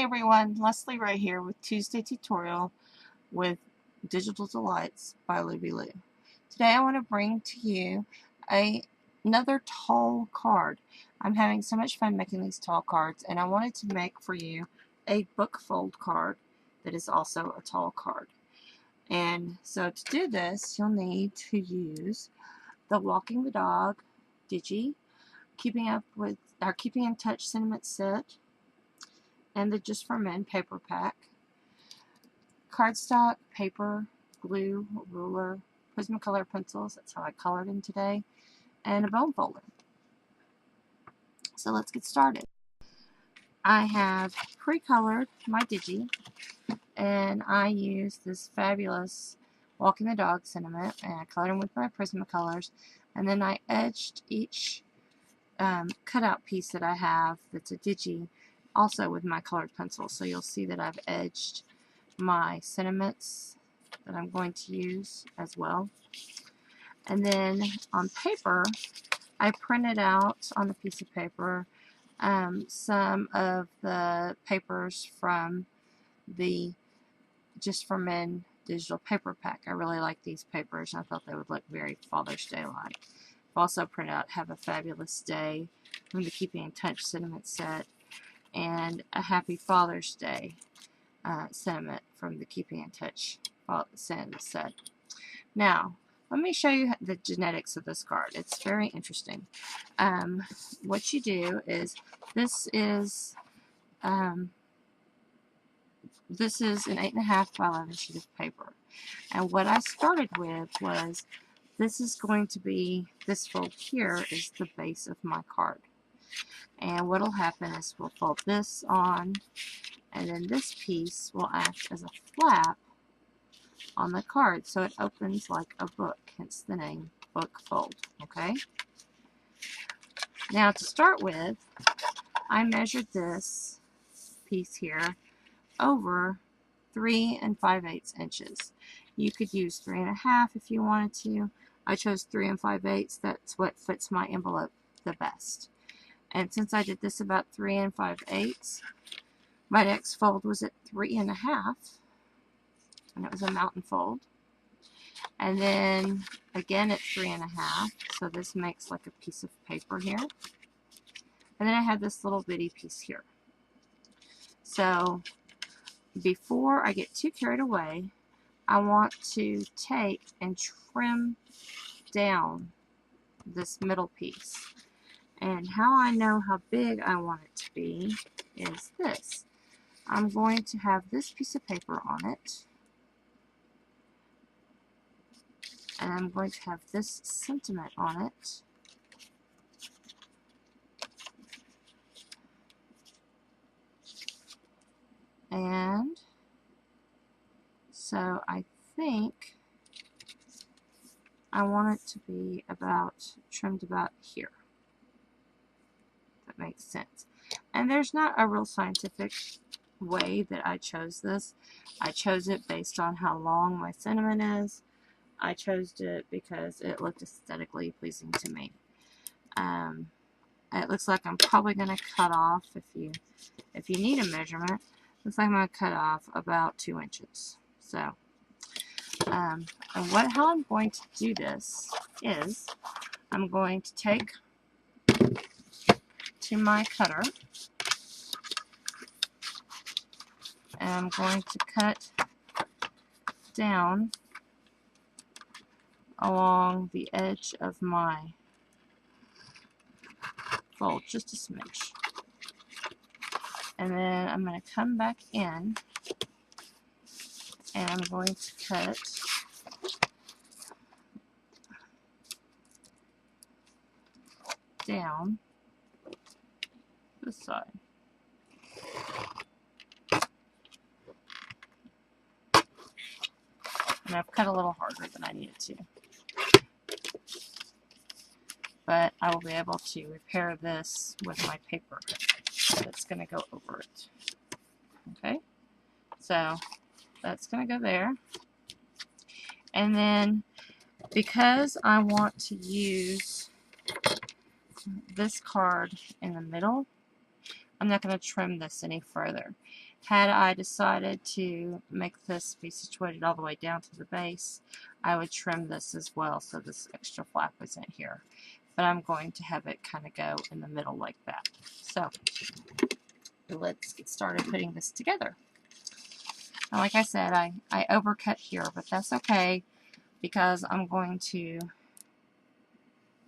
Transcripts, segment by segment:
everyone, Leslie right here with Tuesday Tutorial with Digital Delights by Luby Lou. Today I want to bring to you another tall card. I'm having so much fun making these tall cards, and I wanted to make for you a book fold card that is also a tall card. And so to do this, you'll need to use the Walking the Dog Digi, Keeping in Touch Sentiment Set, and the Just for Men paper pack, cardstock, paper, glue, ruler, Prismacolor pencils, that's how I colored them today, and a bone folder. So let's get started. I have pre-colored my Digi, and I use this fabulous Walking the Dog sentiment, and I colored them with my Prismacolors, and then I edged each cutout piece that I have that's a Digi also with my colored pencil. So you'll see that I've edged my sentiments that I'm going to use as well. And then on paper, I printed out on a piece of paper some of the papers from the Just for Men digital paper pack. I really like these papers, and I thought they would look very Father's Day like. I've also printed out Have a Fabulous Day from the Keeping in Touch sentiment set, and a Happy Father's Day sentiment from the Keeping in Touch sentiment set. Now, let me show you the genetics of this card. It's very interesting. What you do is, this is an 8.5 by 11 sheet of paper. And what I started with was, this is going to be, this fold here is the base of my card. And what will happen is we'll fold this on, and then this piece will act as a flap on the card, so it opens like a book, hence the name Book Fold. Okay? Now to start with, I measured this piece here over 3 5/8 inches. You could use 3.5 if you wanted to. I chose 3 5/8. That's what fits my envelope the best. And since I did this about 3 5/8, my next fold was at 3.5, and it was a mountain fold. And then again at 3.5, so this makes like a piece of paper here. And then I had this little bitty piece here. So before I get too carried away, I want to take and trim down this middle piece. And how I know how big I want it to be is this. I'm going to have this piece of paper on it, and I'm going to have this sentiment on it, and so I think I want it to be trimmed about here. That makes sense. And there's not a real scientific way that I chose this. I chose it based on how long my sentiment is. I chose it because it looked aesthetically pleasing to me. It looks like I'm probably going to cut off, if you need a measurement, looks like I'm going to cut off about 2 inches. So, how I'm going to do this is, I'm going to take to my cutter, and I'm going to cut down along the edge of my fold, just a smidge. And then I'm going to come back in, and I'm going to cut down this side. And I've cut a little harder than I needed to. But I will be able to repair this with my paper that's going to go over it. Okay? So that's going to go there. And then, because I want to use this card in the middle, I'm not going to trim this any further. Had I decided to make this be situated all the way down to the base, I would trim this as well so this extra flap isn't here. But I'm going to have it kind of go in the middle like that. So let's get started putting this together. Now, like I said, I overcut here, but that's okay because I'm going to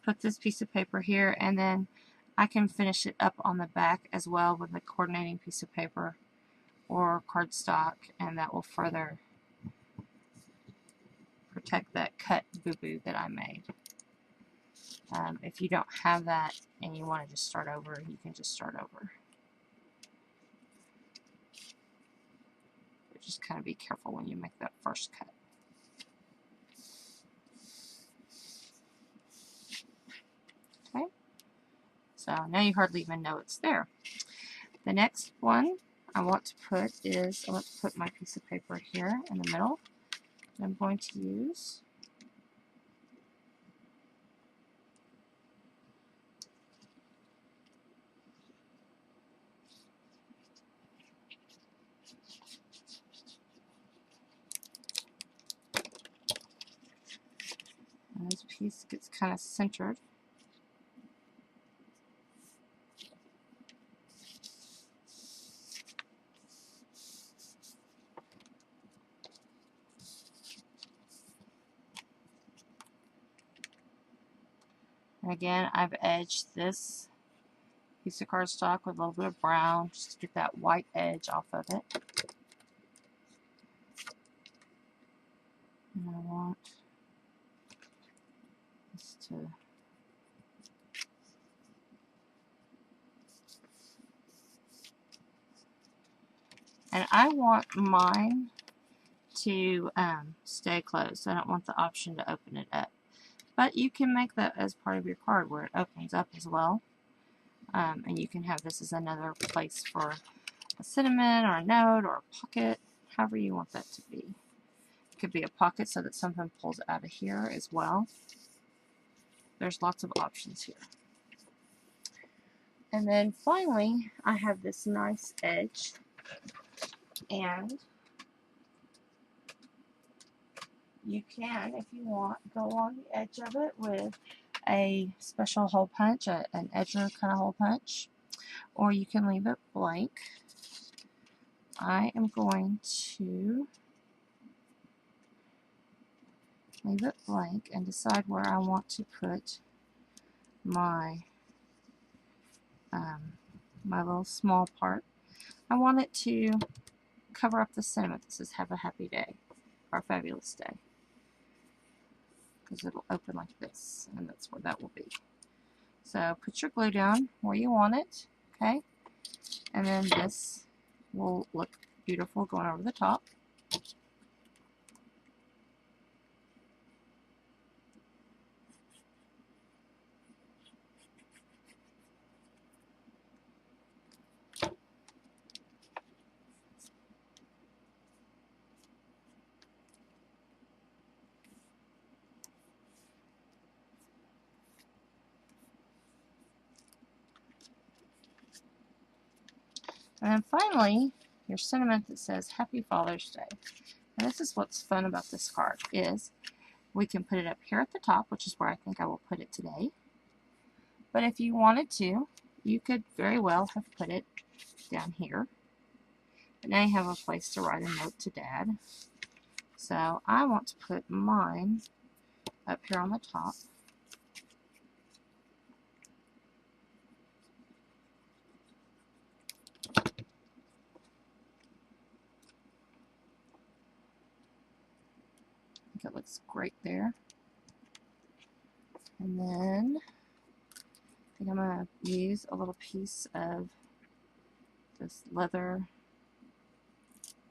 put this piece of paper here, and then I can finish it up on the back as well with a coordinating piece of paper or cardstock, and that will further protect that cut boo-boo that I made. If you don't have that and you want to just start over, you can just start over. But just kind of be careful when you make that first cut. Okay, so now you hardly even know it's there. The next one I want to put my piece of paper here in the middle. I'm going to use and this piece gets kind of centered. And again, I've edged this piece of cardstock with a little bit of brown just to get that white edge off of it. And I want this to I want mine to stay closed. I don't want the option to open it up. But you can make that as part of your card where it opens up as well. And you can have this as another place for a sentiment or a note or a pocket, however you want that to be. It could be a pocket so that something pulls out of here as well. There's lots of options here. And then finally, I have this nice edge, and you can, if you want, go on the edge of it with a special hole punch, an edger kind of hole punch, or you can leave it blank. I am going to leave it blank and decide where I want to put my my little small part. I want it to cover up the sentiment that says "Have a happy day" or "a fabulous day," because it'll open like this, and that's where that will be. So put your glue down where you want it, okay? And then this will look beautiful going over the top. And then finally, your sentiment that says Happy Father's Day. And this is what's fun about this card, is we can put it up here at the top, which is where I think I will put it today. But if you wanted to, you could very well have put it down here. But now you have a place to write a note to Dad. So I want to put mine up here on the top. I think it looks great there. And then I think I'm going to use a little piece of this leather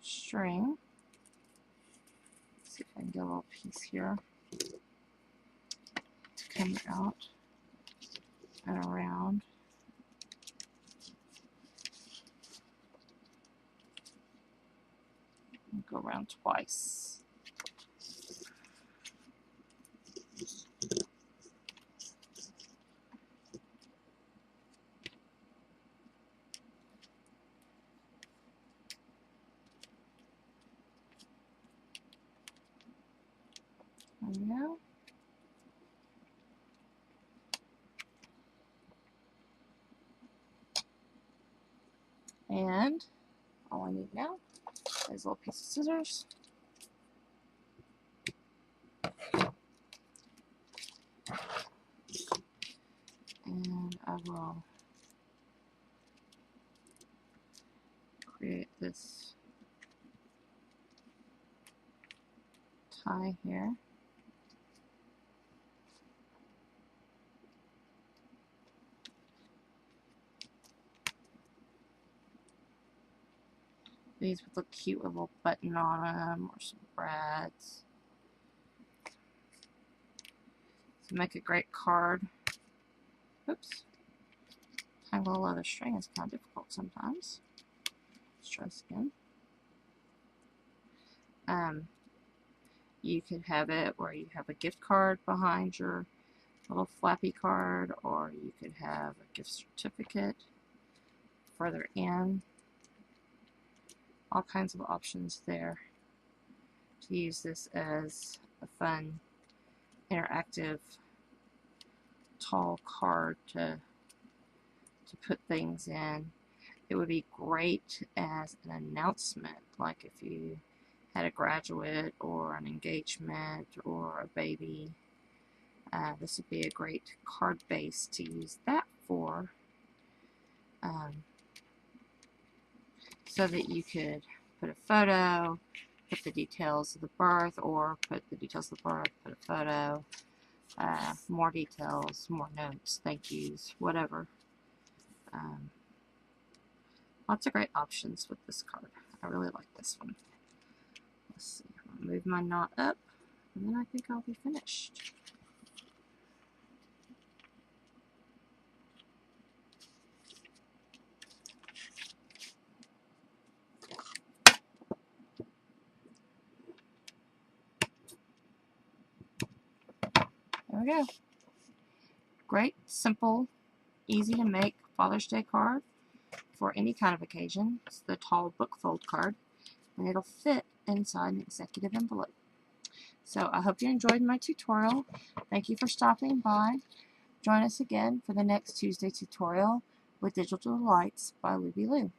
string. Let's see if I can get a little piece here to come out and around. And go around twice. There we go. And all I need now is a little piece of scissors. And I will create this tie here. These would look cute with a little button on them or some brads. To make a great card. Oops. Tangle a leather string is kind of difficult sometimes. Let's try this again. You could have it where you have a gift card behind your little flappy card, or you could have a gift certificate further in. All kinds of options there to use this as a fun, interactive, tall card to put things in. It would be great as an announcement, like if you had a graduate or an engagement or a baby. This would be a great card base to use that for, so that you could put a photo, put the details of the birth, or put the details of the birth, put a photo, more details, more notes, thank yous, whatever. Lots of great options with this card. I really like this one. Let's see, I'll move my knot up, and then I think I'll be finished. There we go. Great, simple, easy to make Father's Day card for any kind of occasion. It's the tall book fold card, and it'll fit inside an executive envelope. So I hope you enjoyed my tutorial. Thank you for stopping by. Join us again for the next Tuesday tutorial with Digital Delights by Luby Lou.